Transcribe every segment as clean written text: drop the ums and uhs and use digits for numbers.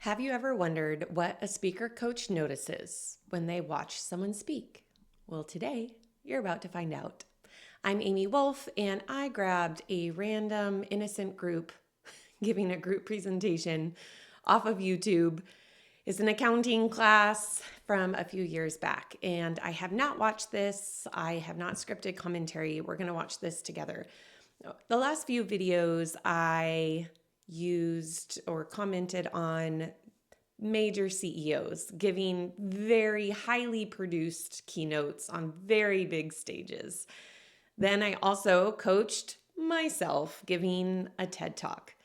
Have you ever wondered what a speaker coach notices when they watch someone speak? Well, today you're about to find out. I'm Amy Wolf, and I grabbed a random innocent group giving a group presentation off of YouTube. It's an accounting class from a few years back, and I have not watched this. I have not scripted commentary. We're going to watch this together. The last few videos I used or commented on major CEOs giving very highly produced keynotes on very big stages. Then I also coached myself giving a TED Talk.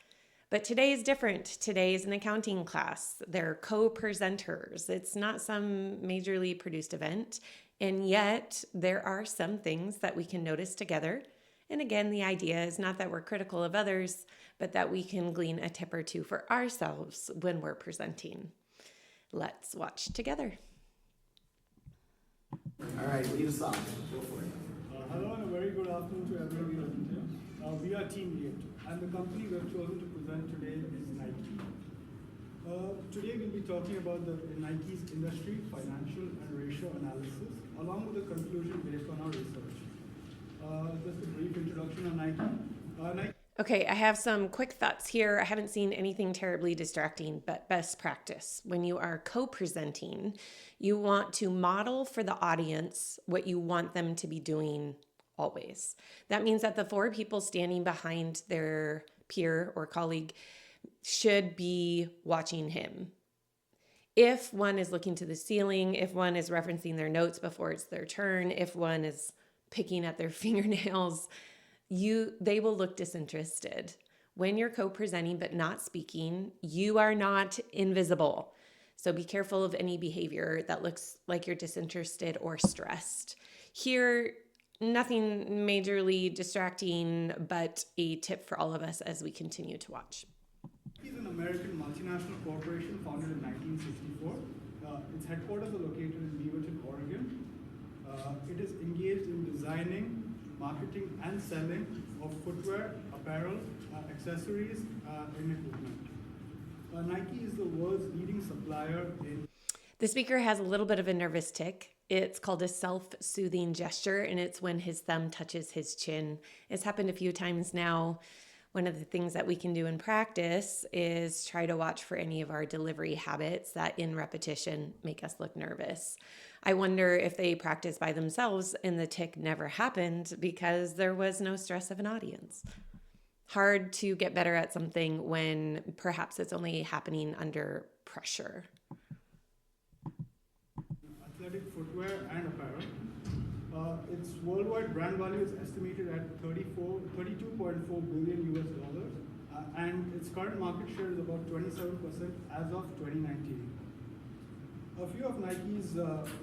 But today is different. Today is an accounting class. They're co-presenters. It's not some majorly produced event. And yet there are some things that we can notice together. And again, the idea is not that we're critical of others, but that we can glean a tip or two for ourselves when we're presenting. Let's watch together. All right, lead us off. Go for it. Hello and a very good afternoon to everyone here. We are Team Lead, and the company we have chosen to present today is Nike. Today we'll be talking about Nike's industry, financial, and ratio analysis, along with a conclusion based on our research. Just a brief introduction on Nike. Okay, I have some quick thoughts here. I haven't seen anything terribly distracting, but best practice. When you are co-presenting, you want to model for the audience what you want them to be doing always. That means that the four people standing behind their peer or colleague should be watching him. If one is looking to the ceiling, if one is referencing their notes before it's their turn, if one is picking at their fingernails, they will look disinterested. When you're co-presenting but not speaking, you are not invisible. So be careful of any behavior that looks like you're disinterested or stressed. Here, nothing majorly distracting, but a tip for all of us as we continue to watch. Nike is an American multinational corporation founded in 1964. Its headquarters are located in Beaverton, Oregon. It is engaged in designing, marketing, and selling of footwear, apparel, accessories, and equipment. Nike is the world's leading supplier in... The speaker has a little bit of a nervous tic. It's called a self-soothing gesture, and it's when his thumb touches his chin. It's happened a few times now. One of the things that we can do in practice is try to watch for any of our delivery habits that in repetition make us look nervous. I wonder if they practice by themselves and the tic never happened because there was no stress of an audience. Hard to get better at something when perhaps it's only happening under pressure. Athletic footwear and apparel. Its worldwide brand value is estimated at $32.4 billion US, and its current market share is about 27% as of 2019. A few of Nike's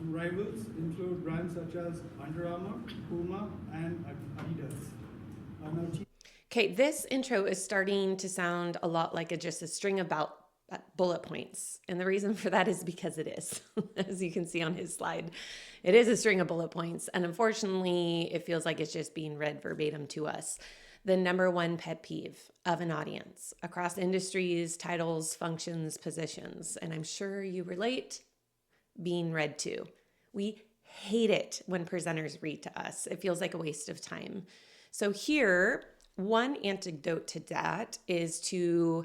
rivals include brands such as Under Armour, Puma, and Adidas. Okay, this intro is starting to sound a lot like just a string of bullet points. And the reason for that is because it is, as you can see on his slide. It is a string of bullet points. And unfortunately, it feels like it's just being read verbatim to us. The number one pet peeve of an audience across industries, titles, functions, positions. And I'm sure you relate, being read to. We hate it when presenters read to us. It feels like a waste of time. So here, one antidote to that is to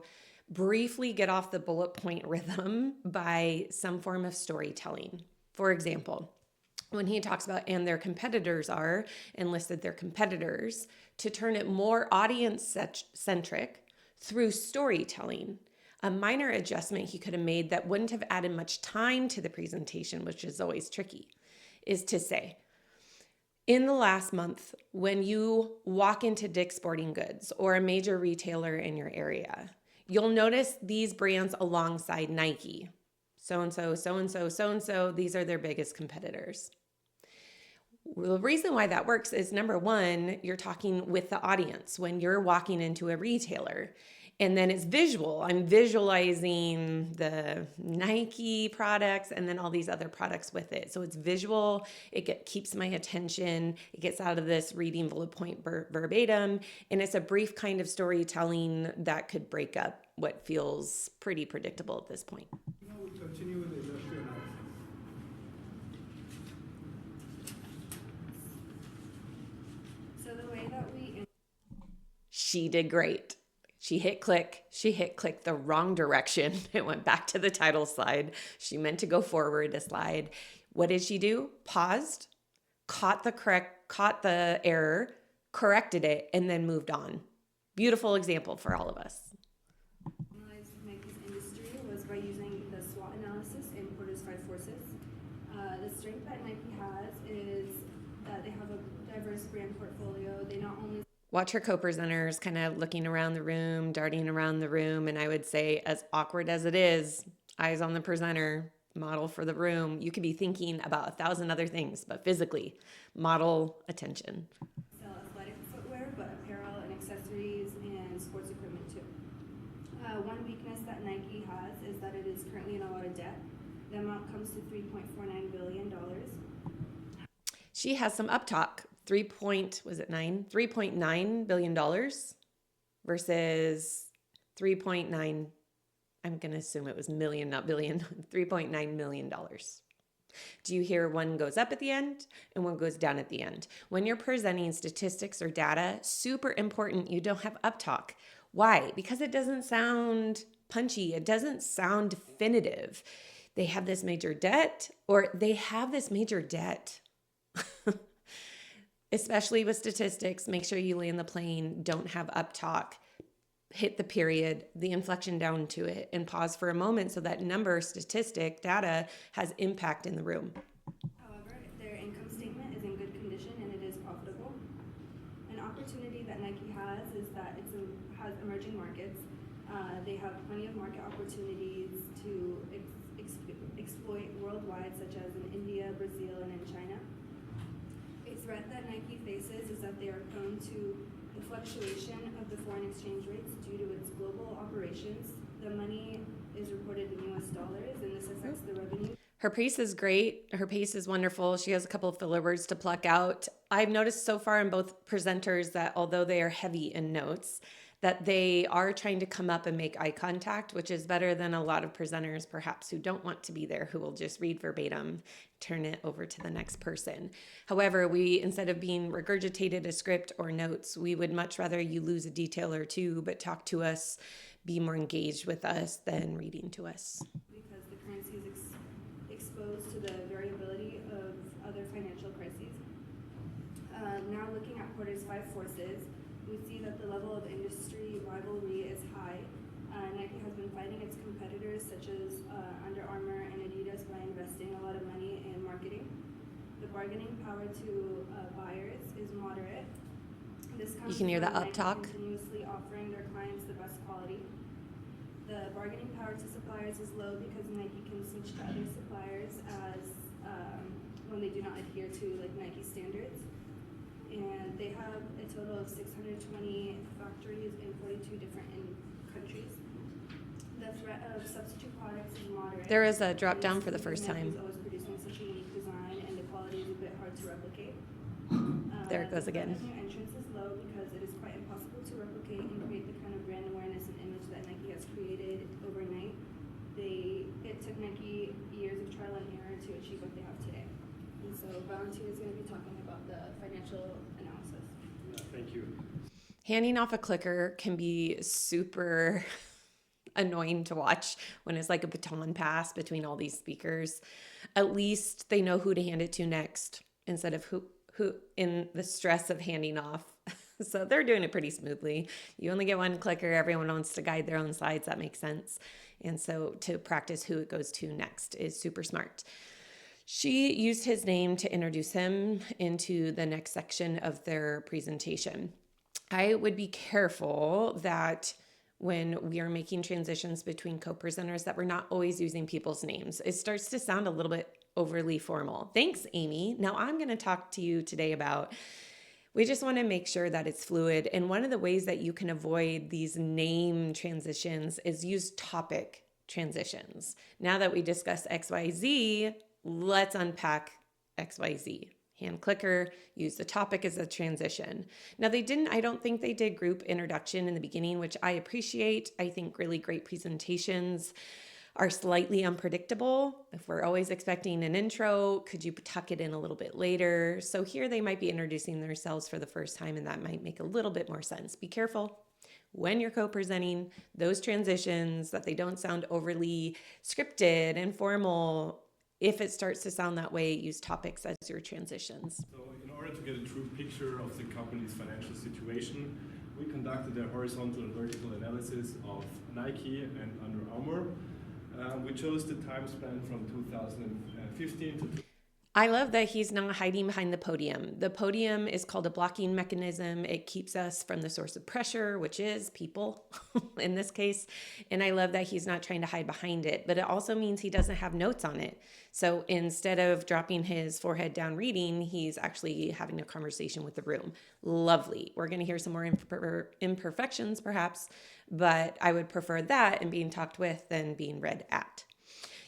briefly get off the bullet point rhythm by some form of storytelling. For example, when he talks about and their competitors are and listed their competitors, to turn it more audience-centric through storytelling. A minor adjustment he could have made that wouldn't have added much time to the presentation, which is always tricky, is to say, in the last month, when you walk into Dick's Sporting Goods or a major retailer in your area, you'll notice these brands alongside Nike. So-and-so, so-and-so, so-and-so, these are their biggest competitors. The reason why that works is, number one, you're talking with the audience when you're walking into a retailer. And then it's visual. I'm visualizing the Nike products and then all these other products with it. So it's visual. Keeps my attention. It gets out of this reading bullet point verbatim. And it's a brief kind of storytelling that could break up what feels pretty predictable at this point. Now we'll continue with the industry analysis. So the way that we She did great. She hit click the wrong direction. It went back to the title slide. She meant to go forward a slide. What did she do? Paused, caught the error, corrected it, and then moved on. Beautiful example for all of us. analyzed Nike's industry was by using the SWOT analysis in Porter's 5 forces. The strength that Nike has is that they have a diverse brand portfolio. They not only Watch her co-presenters kind of looking around the room, darting around the room. And I would say, as awkward as it is, eyes on the presenter, model for the room. You could be thinking about 1,000 other things, but physically, model attention. sell athletic footwear, but apparel and accessories and sports equipment too. One weakness that Nike has is that it is currently in a lot of debt. The amount comes to $3.49 billion. She has some uptalk. $3.9 billion versus 3.9. I'm going to assume it was million, not billion. $3.9 million. Do you hear one goes up at the end and one goes down at the end? When you're presenting statistics or data, super important you don't have uptalk. Why? Because it doesn't sound punchy. It doesn't sound definitive. They have this major debt, or they have this major debt. Especially with statistics, make sure you land the plane, don't have uptalk, hit the period, the inflection down to it, and pause for a moment so that number, statistic, data has impact in the room. However, their income statement is in good condition and it is profitable. An opportunity that Nike has is that it has emerging markets. They have plenty of market opportunities to exploit worldwide, such as in India, Brazil, and in China. A threat that Nike faces is that they are prone to the fluctuation of the foreign exchange rates due to its global operations. The money is reported in US dollars, and this affects the revenue. Her pace is great. Her pace is wonderful. She has a couple of filler words to pluck out. I've noticed so far in both presenters that although they are heavy in notes, that they are trying to come up and make eye contact, which is better than a lot of presenters perhaps who don't want to be there, who will just read verbatim, turn it over to the next person. However, we, instead of being regurgitated a script or notes, we would much rather you lose a detail or two, but talk to us, be more engaged with us than reading to us. Because the currency is exposed to the variability of other financial crises. Now looking at Porter's 5 forces, we see that the level of industry rivalry is high. Nike has been fighting its competitors such as Under Armour and Adidas by investing a lot of money in marketing. The bargaining power to buyers is moderate. This comes You can hear the from Nike uptalk. continuously offering their clients the best quality. The bargaining power to suppliers is low because Nike can switch to other suppliers as when they do not adhere to like Nike standards. And they have a total of 620 factories in 42 different countries. The threat of substitute products is moderate. There is a drop down for the first time. Nike is always producing such a unique design, and the quality is a bit hard to replicate. There it goes again. The new entrance is low because it is quite impossible to replicate and create the kind of brand awareness and image that Nike has created overnight. It took Nike years of trial and error to achieve what they have today. And so Valentina is going to be talking about the financial analysis. Thank you. Handing off a clicker can be super annoying to watch when it's like a baton pass between all these speakers. At least they know who to hand it to next instead of who in the stress of handing off. So they're doing it pretty smoothly. You only get one clicker. Everyone wants to guide their own slides. That makes sense. And so to practice who it goes to next is super smart. She used his name to introduce him into the next section of their presentation. I would be careful that when we are making transitions between co-presenters that we're not always using people's names. It starts to sound a little bit overly formal. Thanks, Amy. Now I'm going to talk to you today about We just want to make sure that it's fluid. And one of the ways that you can avoid these name transitions is use topic transitions. Now that we discussed XYZ, let's unpack XYZ. Hand clicker, use the topic as a transition. Now I don't think they did group introduction in the beginning, which I appreciate. I think really great presentations are slightly unpredictable. If we're always expecting an intro, could you tuck it in a little bit later? So here they might be introducing themselves for the first time, and that might make a little bit more sense. Be careful when you're co-presenting those transitions that they don't sound overly scripted and formal. If it starts to sound that way, use topics as your transitions. So in order to get a true picture of the company's financial situation, we conducted a horizontal and vertical analysis of Nike and Under Armour. We chose the time span from 2015 to I love that he's not hiding behind the podium. The podium is called a blocking mechanism. It keeps us from the source of pressure, which is people in this case. And I love that he's not trying to hide behind it, but it also means he doesn't have notes on it. So instead of dropping his forehead down reading, he's actually having a conversation with the room. Lovely. We're going to hear some more imperfections perhaps, but I would prefer that and being talked with than being read at.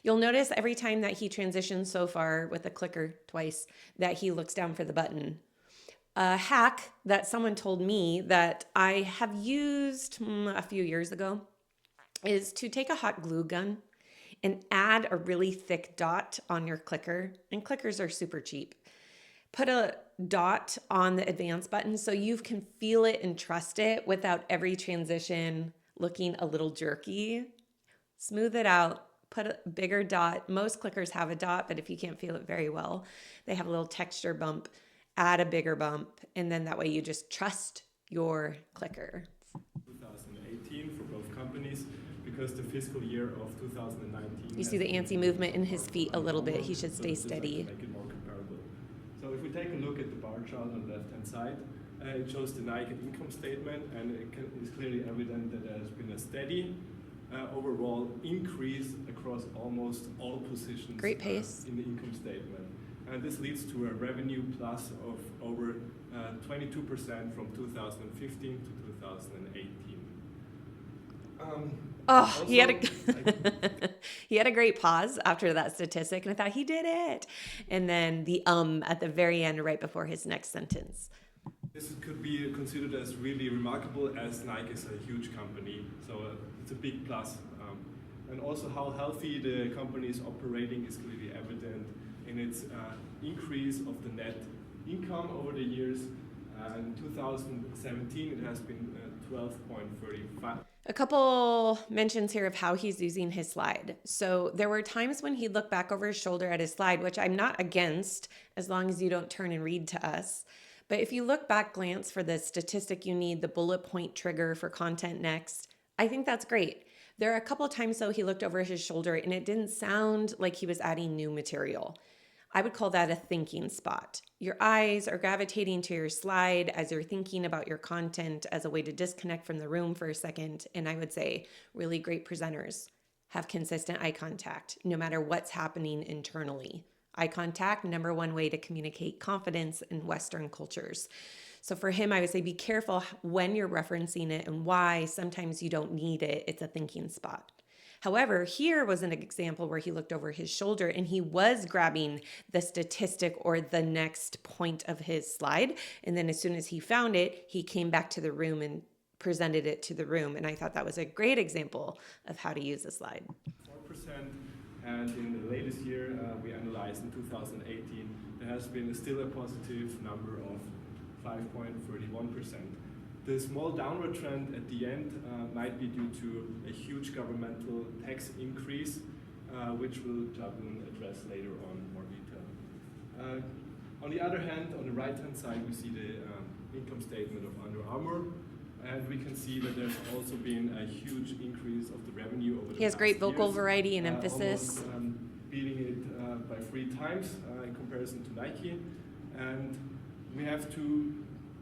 You'll notice every time that he transitions so far with the clicker twice that he looks down for the button. A hack that someone told me that I have used a few years ago is to take a hot glue gun and add a really thick dot on your clicker. And clickers are super cheap. Put a dot on the advance button so you can feel it and trust it without every transition looking a little jerky. Smooth it out. Put a bigger dot. Most clickers have a dot, but if you can't feel it very well, they have a little texture bump. Add a bigger bump, and then that way you just trust your clicker. 2018 for both companies, because the fiscal year of 2019. You see the antsy movement in his feet a little bit. He should stay steady. Make it more comparable. So if we take a look at the bar chart on the left-hand side, it shows the Nike income statement, and it's clearly evident that there has been a steady overall increase across almost all positions. Great pace. In the income statement. And this leads to a revenue plus of over 22% from 2015 to 2018. Also, he had a great pause after that statistic, and I thought he did it. And then the at the very end, right before his next sentence. This could be considered as really remarkable, as Nike is a huge company, so it's a big plus. And also how healthy the company is operating is clearly evident in its increase of the net income over the years. In 2017, it has been 12.35. A couple mentions here of how he's using his slide. So there were times when he'd look back over his shoulder at his slide, which I'm not against as long as you don't turn and read to us. But if you look back, glance for the statistic you need, the bullet point trigger for content next, I think that's great. There are a couple of times, though, he looked over his shoulder and it didn't sound like he was adding new material. I would call that a thinking spot. Your eyes are gravitating to your slide as you're thinking about your content as a way to disconnect from the room for a second. And I would say really great presenters have consistent eye contact no matter what's happening internally. Eye contact, number one way to communicate confidence in Western cultures. So for him, I would say be careful when you're referencing it and why. Sometimes you don't need it. It's a thinking spot. However, here was an example where he looked over his shoulder and he was grabbing the statistic or the next point of his slide. And then as soon as he found it, he came back to the room and presented it to the room. And I thought that was a great example of how to use a slide. 4%. And in the latest year, we analyzed in 2018, there has been still a positive number of 5.31%. The small downward trend at the end might be due to a huge governmental tax increase, which we'll address later on in more detail. On the other hand, on the right-hand side, we see the income statement of Under Armour. And we can see that there's also been a huge increase of the revenue over the He has past great vocal years, variety and emphasis. almost beating it by 3 times in comparison to Nike. And we have to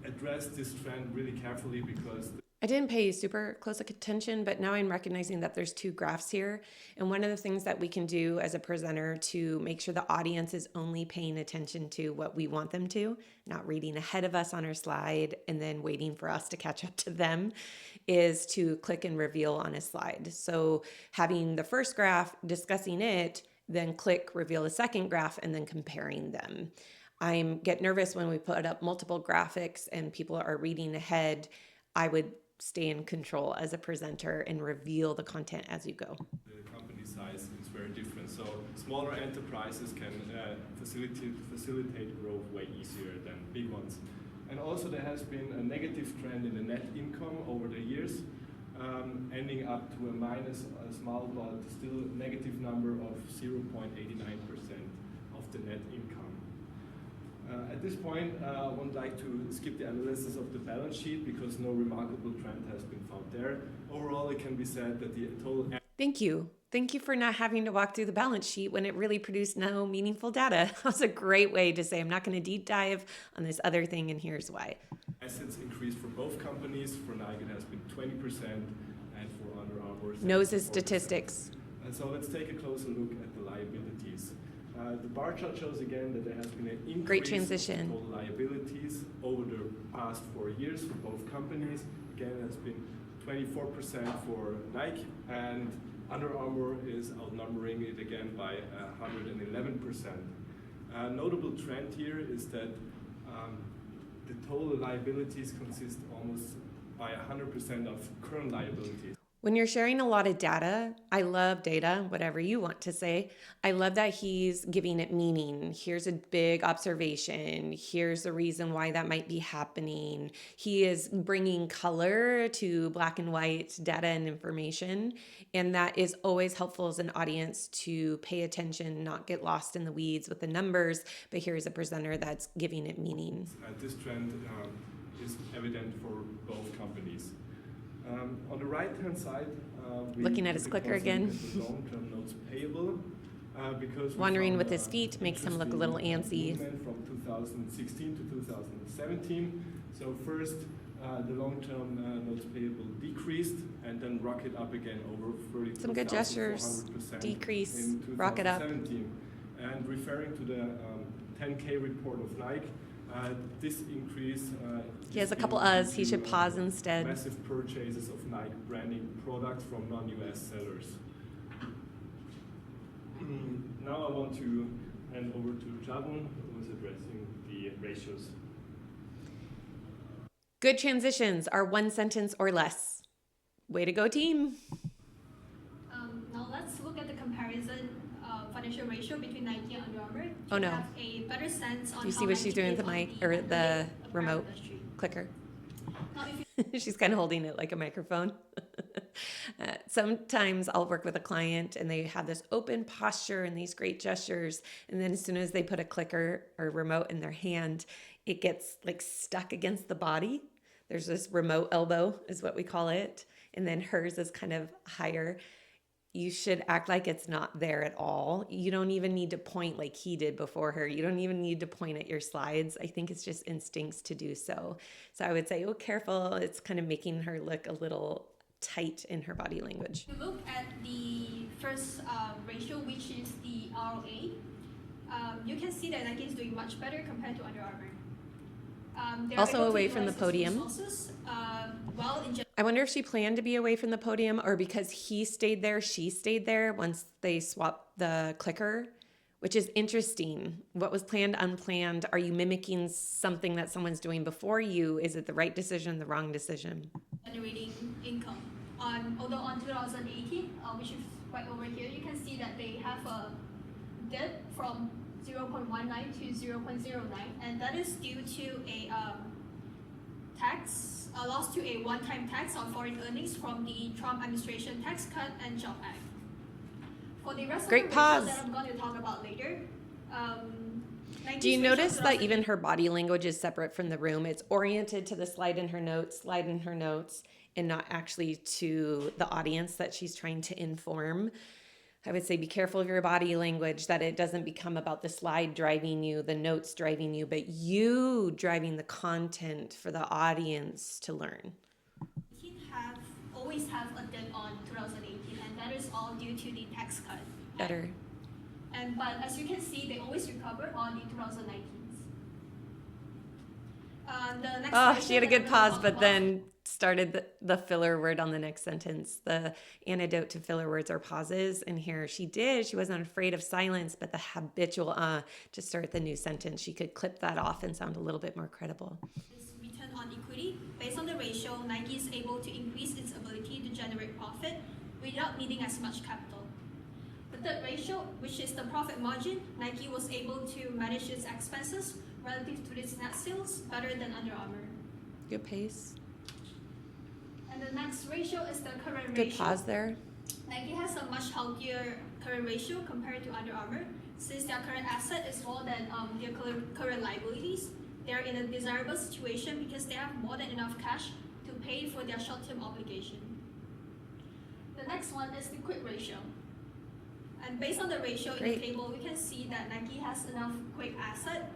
address this trend really carefully because I didn't pay super close attention, but now I'm recognizing that there's two graphs here. And one of the things that we can do as a presenter to make sure the audience is only paying attention to what we want them to, not reading ahead of us on our slide and then waiting for us to catch up to them, is to click and reveal on a slide. So having the first graph, discussing it, then click, reveal the second graph, and then comparing them. I get nervous when we put up multiple graphics and people are reading ahead. I would stay in control as a presenter and reveal the content as you go. The company size is very different. So smaller enterprises can facilitate growth way easier than big ones. And also there has been a negative trend in the net income over the years, ending up to a small but still negative number of 0.89% of the net income. At this point, I would like to skip the analysis of the balance sheet because no remarkable trend has been found there. Overall, it can be said that the total... Thank you. Thank you for not having to walk through the balance sheet when it really produced no meaningful data. That was a great way to say, I'm not going to deep dive on this other thing, and here's why. Assets increased for both companies. For Nike, it has been 20%, and for Under Armour... Knows his statistics. And so let's take a closer look at the liabilities. The bar chart shows again that there has been an increase Great transition. in total liabilities over the past 4 years for both companies. Again, it has been 24% for Nike, and Under Armour is outnumbering it again by 111%. A notable trend here is that the total liabilities consist almost by 100% of current liabilities. When you're sharing a lot of data, I love data, whatever you want to say. I love that he's giving it meaning. Here's a big observation. Here's the reason why that might be happening. He is bringing color to black and white data and information. And that is always helpful as an audience to pay attention, not get lost in the weeds with the numbers. But here's a presenter that's giving it meaning. This trend is evident for both companies. On the right-hand side, looking at his clicker again. The long-term notes payable, because wandering with his feet makes him look a little antsy. From 2016 to 2017. So first, the long-term notes payable decreased and then rocketed up again over 30%. Some good gestures. Decrease, rocket up. And referring to the 10K report of Nike. This increase. He has a couple uhs. He should pause instead. Massive purchases of Nike branding products from non-US sellers. Now I want to hand over to Jadon, who is addressing the ratios. Good transitions are one sentence or less. Way to go, team. Now let's look at the comparison financial ratio between Nike and Under Armour. Oh no. Have a better sense on Do you see how what she's doing with the Nike mic is or on the apparel remote industry. clicker? Now, if you She's kind of holding it like a microphone. Sometimes I'll work with a client and they have this open posture and these great gestures. And then as soon as they put a clicker or remote in their hand, it gets like stuck against the body. There's this remote elbow is what we call it. And then hers is kind of higher. You should act like it's not there at all. You don't even need to point like he did before her. You don't even need to point at your slides. I think it's just instincts to do so. So I would say, oh, careful. It's kind of making her look a little tight in her body language. look at the first ratio, which is the ROA, you can see that Nike is doing much better compared to Under Armour. They are Also able to away from the utilize those podium. resources, well in I wonder if she planned to be away from the podium or because he stayed there, she stayed there once they swapped the clicker, which is interesting. What was planned, unplanned? Are you mimicking something that someone's doing before you? Is it the right decision, the wrong decision? generating income. Although on 2018, which is right over here, you can see that they have a dip from 0.19 to 0.09, and that is due to a loss to a one-time tax on foreign earnings from the Trump administration Tax Cut and Jobs Act. For the rest Great of the pause. ratios that I'm going to talk about later, Do you 90s notice ratios that even her body language is separate from the room? It's oriented to the slide in her notes, and not actually to the audience that she's trying to inform. I would say be careful of your body language, that it doesn't become about the slide driving you, the notes driving you, but you driving the content for the audience to learn. key always have a dip on 2018, and that is all due to the tax cut. Better. But as you can see, they always recover on the 2019s. The next Oh, question she had a that good we're gonna pause, talk but about- then started the filler word on the next sentence. The antidote to filler words are pauses. And here she did. She wasn't afraid of silence, but the habitual to start the new sentence. She could clip that off and sound a little bit more credible. is return on equity. Based on the ratio, Nike is able to increase its ability to generate profit without needing as much capital. The third ratio, which is the profit margin, Nike was able to manage its expenses relative to its net sales better than Under Armour. Good pace. And the next ratio is the current Good ratio. pause there. Nike has a much healthier current ratio compared to Under Armour. Since their current asset is more than their current liabilities, they are in a desirable situation because they have more than enough cash to pay for their short-term obligation. The next one is the quick ratio. And based on the ratio in Great. the table, we can see that Nike has enough quick asset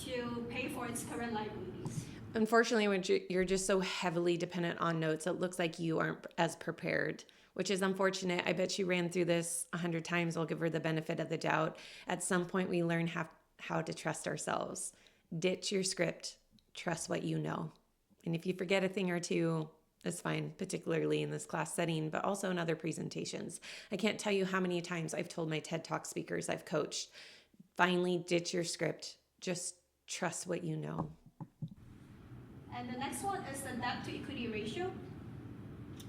to pay for its current liabilities. Unfortunately, when you're just so heavily dependent on notes, it looks like you aren't as prepared, which is unfortunate. I bet she ran through this 100 times. We'll give her the benefit of the doubt. At some point, we learn how to trust ourselves. Ditch your script. Trust what you know. And if you forget a thing or two, it's fine, particularly in this class setting, but also in other presentations. I can't tell you how many times I've told my TED Talk speakers I've coached, finally ditch your script. Just trust what you know. And the next one is the debt to equity ratio.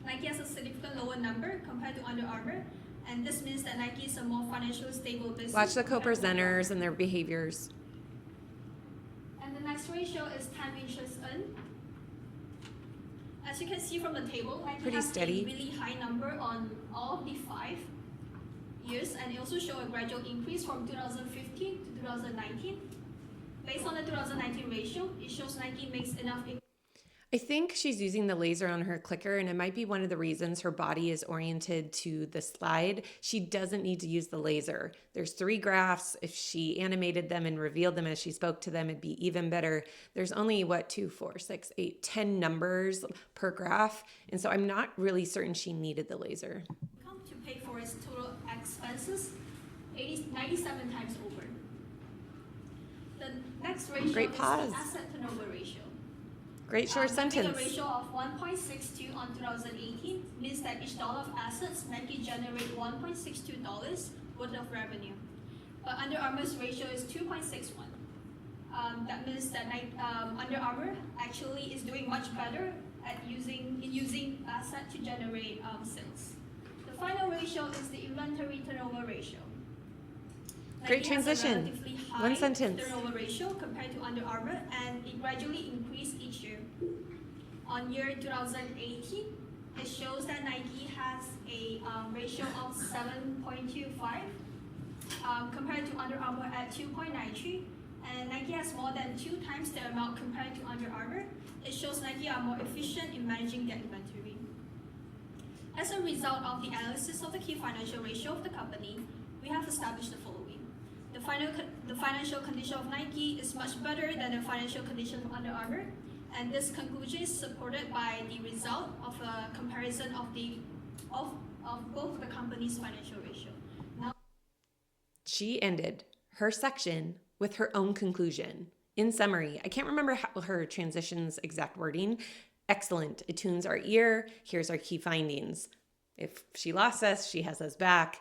Nike has a significant lower number compared to Under Armour, and this means that Nike is a more financially stable business. Watch the compared to Under Armour. co-presenters and their behaviors. And the next ratio is time interest earned. As you can see from the table, Nike Pretty has steady. a really high number on all of the 5 years, and it also show a gradual increase from 2015 to 2019. Based on the 2019 ratio, it shows Nike makes enough. I think she's using the laser on her clicker, and it might be one of the reasons her body is oriented to the slide. She doesn't need to use the laser. There's 3 graphs. If she animated them and revealed them as she spoke to them, it'd be even better. There's only, 2, 4, 6, 8, 10 numbers per graph, and so I'm not really certain she needed the laser. Income to pay for its total expenses 97 times over. The next ratio Great is pause. the asset turnover ratio. Great short Having sentence. a ratio of 1.62 on 2018 means that each dollar of assets Nike generate $1.62 worth of revenue. But Under Armour's ratio is 2.61. That means that Under Armour actually is doing much better at using asset to generate sales. The final ratio is the inventory turnover ratio. Great Nike has a transition. relatively high One sentence. turnover ratio compared to Under Armour, and it gradually increased each year. On year 2018, it shows that Nike has a ratio of 7.25 compared to Under Armour at 2.93, and Nike has more than 2 times the amount compared to Under Armour. It shows Nike are more efficient in managing their inventory. As a result of the analysis of the key financial ratio of the company, we have established the following. The financial condition of Nike is much better than the financial condition of Under Armour, and this conclusion is supported by the result of a comparison of both the company's financial ratio. Now, She ended her section with her own conclusion. In summary, I can't remember her transition's exact wording. Excellent. It tunes our ear. Here's our key findings. If she lost us, she has us back.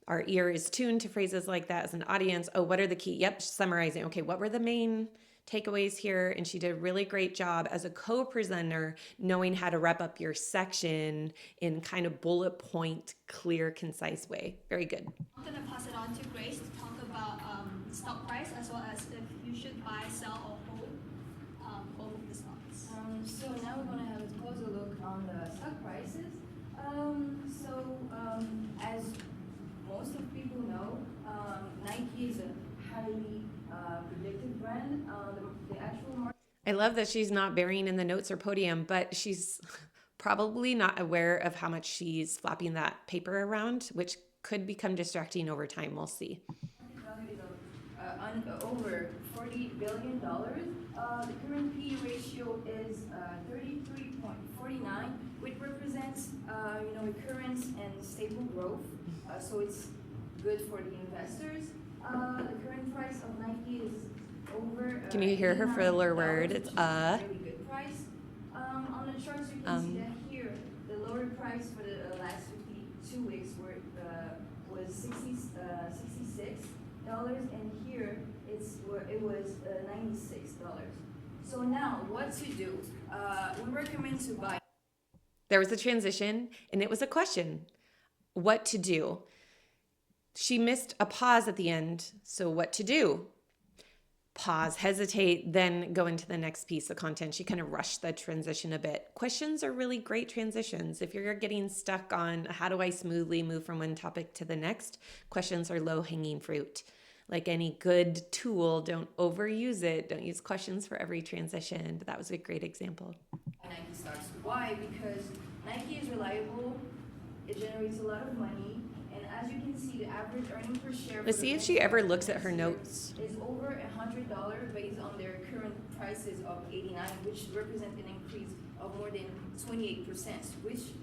Our ear is tuned to phrases like that as an audience. Oh, what are the key? Yep, summarizing. Okay, what were the main takeaways here? And she did a really great job as a co-presenter knowing how to wrap up your section in kind of bullet point, clear, concise way. Very good. I'm going to pass it on to Grace to talk about stock price as well as if you should buy, sell, or hold both of the stocks. So now we're going to have a closer look on the stock prices. As most of people know, Nike is a highly predictive brand. The actual market. I love that she's not burying in the notes or podium, but she's probably not aware of how much she's flapping that paper around, which could become distracting over time. We'll see. Value is over $40 billion. The current P ratio is 33.5. 49, which represents recurrence and stable growth. So it's good for the investors. The current price of Nike is over. Can you hear her filler word? $89, It's which is a really good price. On the charts, you can see that here the lower price for the last 52 weeks was $66, and here it was $96. So now, what to do? We recommend to buy. There was a transition, and it was a question. What to do? She missed a pause at the end. So what to do? Pause, hesitate, then go into the next piece of content. She kind of rushed the transition a bit. Questions are really great transitions. If you're getting stuck on how do I smoothly move from one topic to the next, questions are low-hanging fruit. Like any good tool, don't overuse it. Don't use questions for every transition. But that was a great example. Nike stocks. Why? Because Nike is reliable. It generates a lot of money. And as you can see, the average earning per share. Let's see if she ever looks at her notes. Is over $100 based on their current prices of 89, which represent an increase of more than 28%, which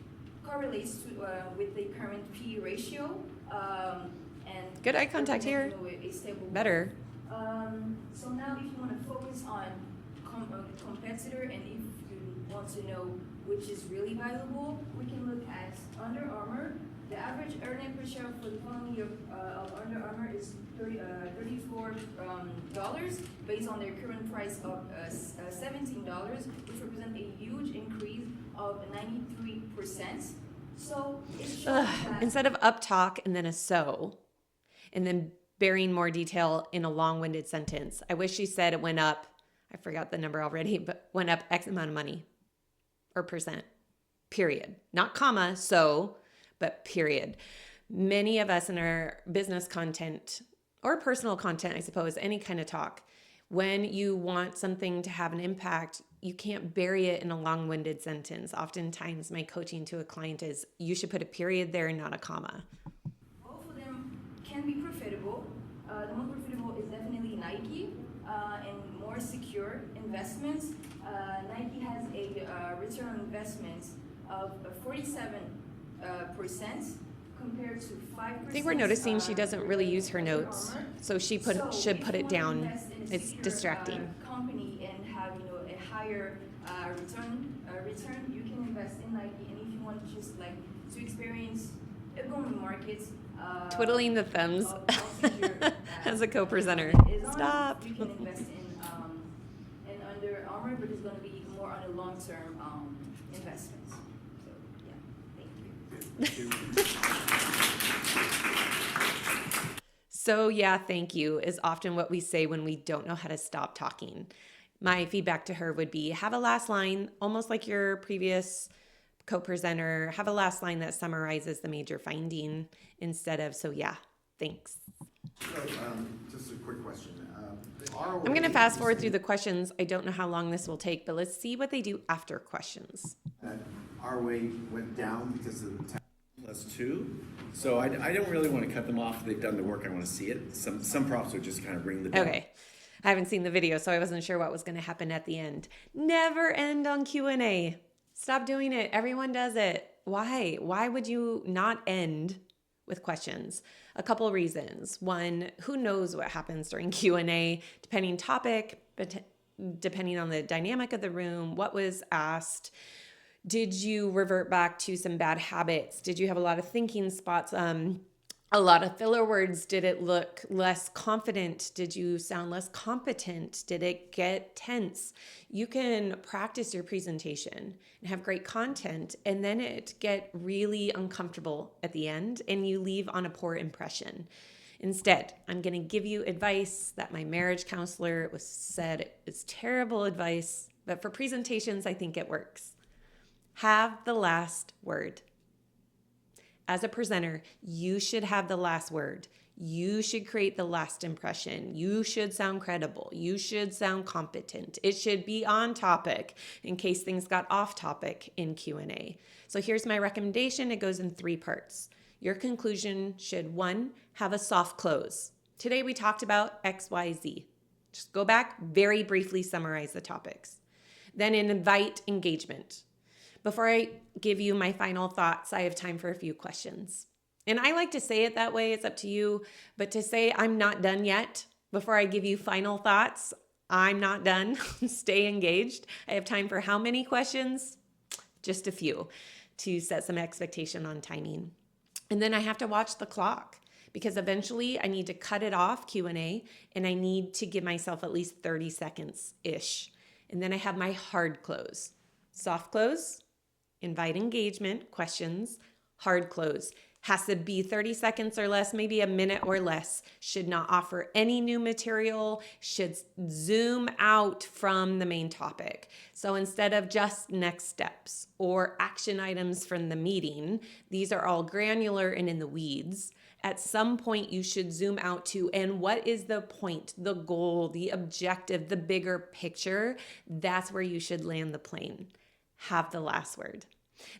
correlates to, with the current P ratio. And good eye contact here. A stable better. So now, if you want to focus on competitor, and if you want to know which is really valuable, we can look at Under Armour. The average earning per share for the following year of Under Armour is $34 based on their current price of $17, which represents a huge increase of 93%. So it shows that Instead of up talk and then a so, and then burying more detail in a long-winded sentence, I wish she said it went up, I forgot the number already, but went up X amount of money or percent, period. Not comma, so, but period. Many of us in our business content or personal content, I suppose, any kind of talk, when you want something to have an impact, you can't bury it in a long-winded sentence. Oftentimes my coaching to a client is you should put a period there and not a comma. both of them can be profitable. The most profitable is definitely Nike and more secure investments. Nike has a return on investments of 47% compared to 5%. I think we're noticing she doesn't really use her notes, so she should put it down. It's distracting. Company and have a higher return. You can invest in Nike, and if you want just like to experience a booming market, Twiddling the thumbs as a co-presenter. Stop. You can invest in Under Armour, but it's going to be more on a long-term investments. So yeah, thank you. So yeah, thank you is often what we say when we don't know how to stop talking. My feedback to her would be have a last line, almost like your previous co-presenter, have a last line that summarizes the major finding instead of, so yeah, thanks. So, just a quick question. I'm going to fast forward through the questions. I don't know how long this will take, but let's see what they do after questions. That our way went down because of the tax. +2. So I don't really want to cut them off. They've done the work. I want to see it. Some props would just kind of bring the down. Okay. I haven't seen the video, so I wasn't sure what was going to happen at the end. Never end on Q&A. Stop doing it. Everyone does it. Why? Why would you not end with questions? A couple reasons. One, who knows what happens during Q&A, depending topic, but depending on the dynamic of the room, what was asked. Did you revert back to some bad habits? Did you have a lot of thinking spots? A lot of filler words? Did it look less confident? Did you sound less competent? Did it get tense? You can practice your presentation and have great content, and then it get really uncomfortable at the end and you leave on a poor impression. Instead, I'm going to give you advice that my marriage counselor said is terrible advice, but for presentations, I think it works. Have the last word. As a presenter, you should have the last word. You should create the last impression. You should sound credible. You should sound competent. It should be on topic in case things got off topic in Q&A. So here's my recommendation. It goes in 3 parts. Your conclusion should, 1, have a soft close. Today we talked about X, Y, Z. Just go back, very briefly summarize the topics. Then invite engagement. Before I give you my final thoughts, I have time for a few questions. And I like to say it that way, it's up to you, but to say I'm not done yet before I give you final thoughts, I'm not done. Stay engaged. I have time for how many questions? Just a few to set some expectation on timing. And then I have to watch the clock because eventually I need to cut it off Q&A and I need to give myself at least 30 seconds-ish. And then I have my hard close. Soft close, invite engagement, questions. Hard close has to be 30 seconds or less, maybe a minute or less. Should not offer any new material, should zoom out from the main topic. So instead of just next steps or action items from the meeting, these are all granular and in the weeds. At some point, you should zoom out to, and what is the point, the goal, the objective, the bigger picture? That's where you should land the plane. Have the last word.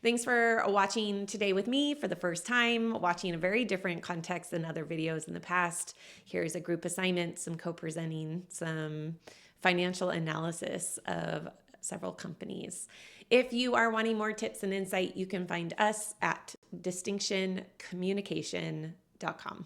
Thanks for watching today with me for the first time, watching a very different context than other videos in the past. Here's a group assignment, some co-presenting, some financial analysis of several companies. If you are wanting more tips and insight, you can find us at distinctioncommunication.com.